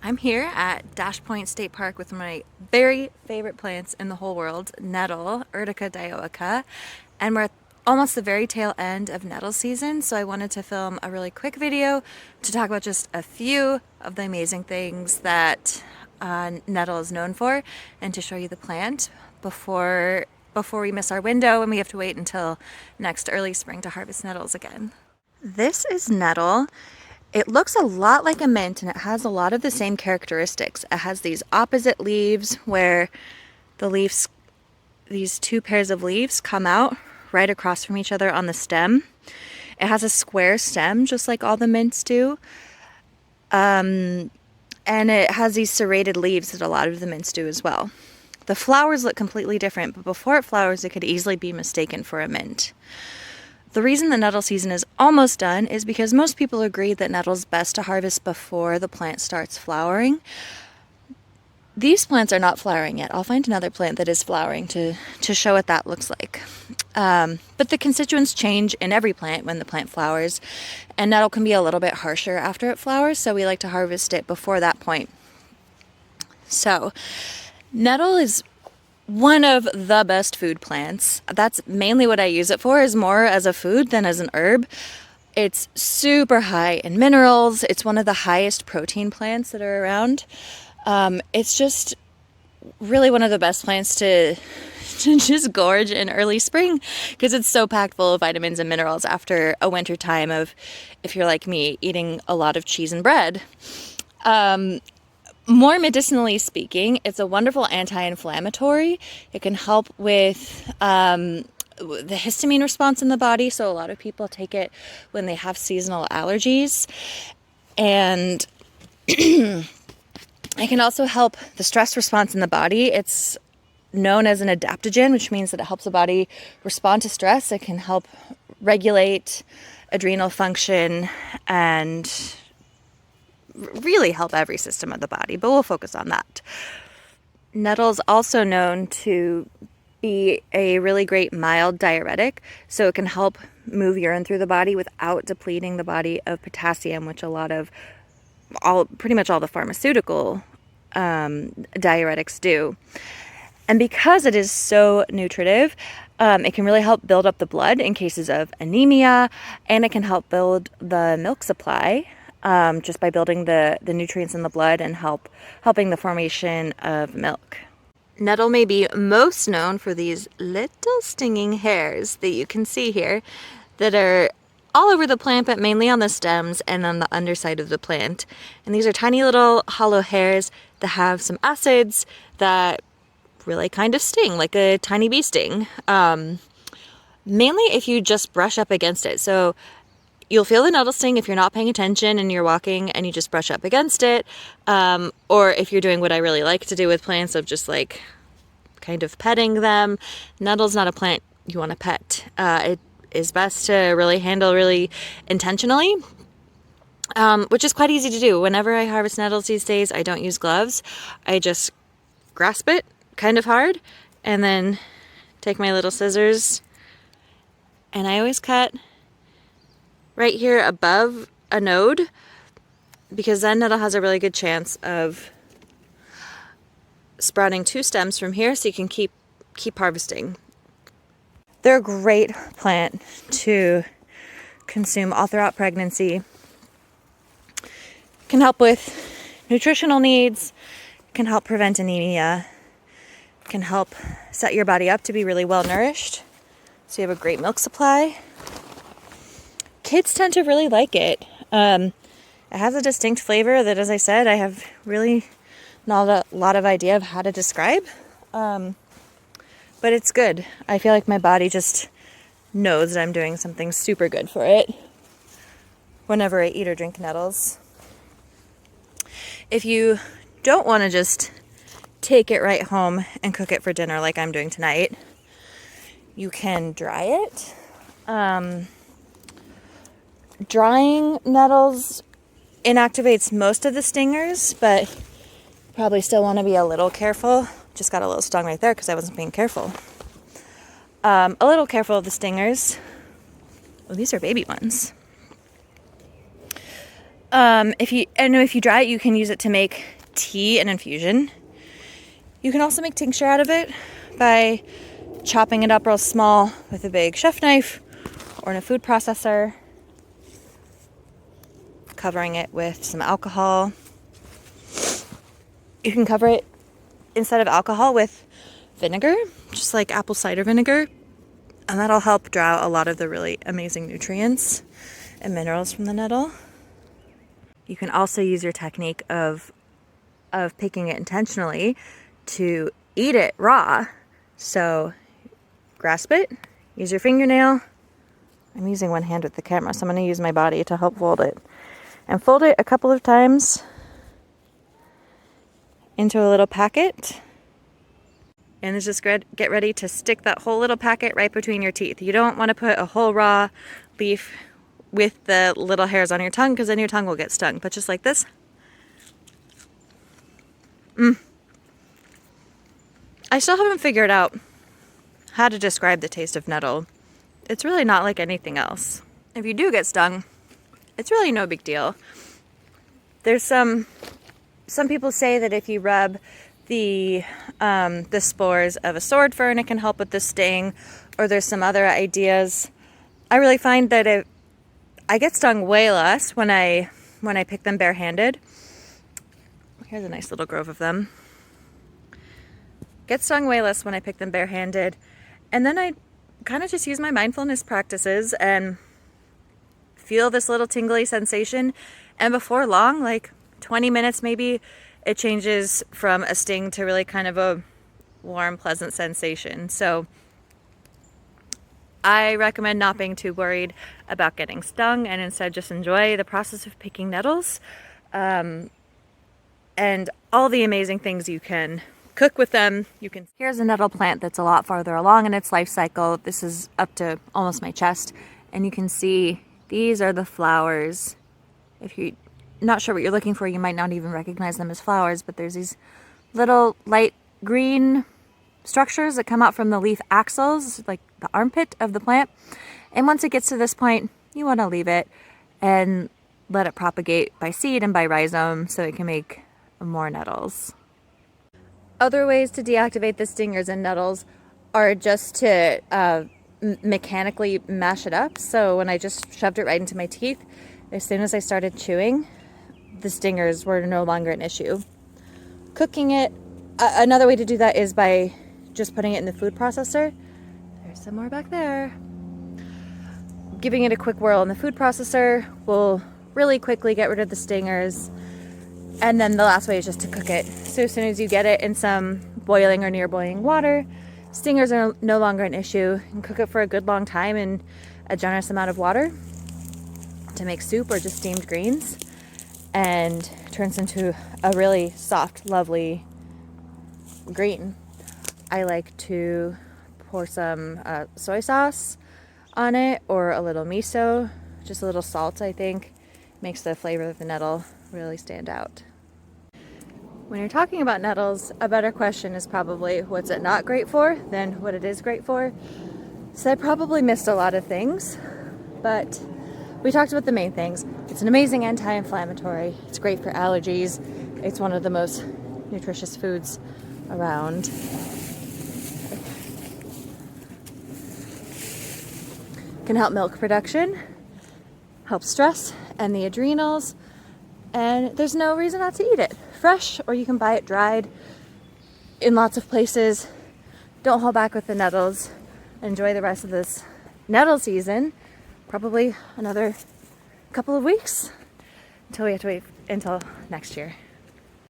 I'm here at Dash Point State Park with my very favorite plants in the whole world, nettle, Urtica dioica, and we're at almost the very tail end of nettle season, so I wanted to film a really quick video to talk about just a few of the amazing things that nettle is known for, and to show you the plant before we miss our window and we have to wait until next early spring to harvest nettles again. This is nettle. It looks a lot like a mint and it has a lot of the same characteristics. It has these opposite leaves where the leaves, these two pairs of leaves come out right across from each other on the stem. It has a square stem just like all the mints do. And it has these serrated leaves that a lot of the mints do as well. The flowers look completely different, but before it flowers it could easily be mistaken for a mint. The reason the nettle season is almost done is because most people agree that nettle is best to harvest before the plant starts flowering. These plants are not flowering yet. I'll find another plant that is flowering to show what that looks like. But the constituents change in every plant when the plant flowers, and nettle can be a little bit harsher after it flowers, so we like to harvest it before that point. So, nettle is one of the best food plants. That's mainly what I use it for, is more as a food than as an herb. It's super high in minerals. It's one of the highest protein plants that are around. It's just really one of the best plants to just gorge in early spring because it's so packed full of vitamins and minerals after a winter time of, if you're like me, eating a lot of cheese and bread. More medicinally speaking, it's a wonderful anti-inflammatory. It can help with the histamine response in the body, so a lot of people take it when they have seasonal allergies. And it can also help the stress response in the body. It's known as an adaptogen, which means that it helps the body respond to stress. It can help regulate adrenal function and really help every system of the body, but we'll focus on that. Nettle is also known to be a really great mild diuretic, so it can help move urine through the body without depleting the body of potassium, which pretty much all the pharmaceutical diuretics do. And because it is so nutritive, it can really help build up the blood in cases of anemia, and it can help build the milk supply just by building the nutrients in the blood and helping the formation of milk. Nettle may be most known for these little stinging hairs that you can see here that are all over the plant, but mainly on the stems and on the underside of the plant. And these are tiny little hollow hairs that have some acids that really kind of sting, like a tiny bee sting. Mainly if you just brush up against it. So you'll feel the nettle sting if you're not paying attention and you're walking and you just brush up against it. Or if you're doing what I really like to do with plants of just like kind of petting them. Nettle's not a plant you want to pet. It is best to really handle really intentionally, which is quite easy to do. Whenever I harvest nettles these days, I don't use gloves. I just grasp it kind of hard and then take my little scissors, and I always cut right here above a node, because then nettle has a really good chance of sprouting two stems from here, so you can keep harvesting. They're a great plant to consume all throughout pregnancy. Can help with nutritional needs, can help prevent anemia, can help set your body up to be really well nourished, so you have a great milk supply. Kids tend to really like it. It has a distinct flavor that, as I said, I have really not a lot of idea of how to describe. But it's good. I feel like my body just knows that I'm doing something super good for it whenever I eat or drink nettles. If you don't want to just take it right home and cook it for dinner like I'm doing tonight, you can dry it. Drying nettles inactivates most of the stingers, but you probably still want to be a little careful. Just got a little stung right there because I wasn't being careful. A little careful of the stingers. Oh, these are baby ones. if you dry it, you can use it to make tea and infusion. You can also make tincture out of it by chopping it up real small with a big chef knife or in a food processor, covering it with some alcohol. You can cover it, instead of alcohol, with vinegar, just like apple cider vinegar, and that'll help draw out a lot of the really amazing nutrients and minerals from the nettle. You can also use your technique of picking it intentionally to eat it raw. So grasp it, use your fingernail. I'm using one hand with the camera, so I'm going to use my body to help fold it. And fold it a couple of times into a little packet. And just get ready to stick that whole little packet right between your teeth. You don't want to put a whole raw leaf with the little hairs on your tongue, because then your tongue will get stung. But just like this. I still haven't figured out how to describe the taste of nettle. It's really not like anything else. If you do get stung, it's really no big deal. There's some people say that if you rub the spores of a sword fern, it can help with the sting, or there's some other ideas. I really find that I get stung way less when I pick them barehanded. Here's a nice little grove of them. Get stung way less when I pick them barehanded. And then I kind of just use my mindfulness practices and feel this little tingly sensation. And before long, like 20 minutes maybe, it changes from a sting to really kind of a warm, pleasant sensation. So I recommend not being too worried about getting stung, and instead just enjoy the process of picking nettles and all the amazing things you can cook with them. Here's a nettle plant that's a lot farther along in its life cycle. This is up to almost my chest, and you can see these are the flowers. If you're not sure what you're looking for, you might not even recognize them as flowers, but there's these little light green structures that come out from the leaf axils, like the armpit of the plant. And once it gets to this point, you want to leave it and let it propagate by seed and by rhizome so it can make more nettles. Other ways to deactivate the stingers in nettles are just to mechanically mash it up. So when I just shoved it right into my teeth, as soon as I started chewing, the stingers were no longer an issue. Cooking it, another way to do that is by just putting it in the food processor. There's some more back there. Giving it a quick whirl in the food processor will really quickly get rid of the stingers. And then the last way is just to cook it. So as soon as you get it in some boiling or near boiling water, stingers are no longer an issue. And cook it for a good long time in a generous amount of water to make soup or just steamed greens, and turns into a really soft, lovely green. I like to pour some soy sauce on it, or a little miso. Just a little salt, I think, makes the flavor of the nettle really stand out. When you're talking about nettles, a better question is probably what's it not great for than what it is great for. So I probably missed a lot of things, but we talked about the main things. It's an amazing anti-inflammatory. It's great for allergies. It's one of the most nutritious foods around. Can help milk production, help stress and the adrenals, and there's no reason not to eat it. Fresh, or you can buy it dried in lots of places. Don't hold back with the nettles. Enjoy the rest of this nettle season. Probably another couple of weeks until we have to wait until next year.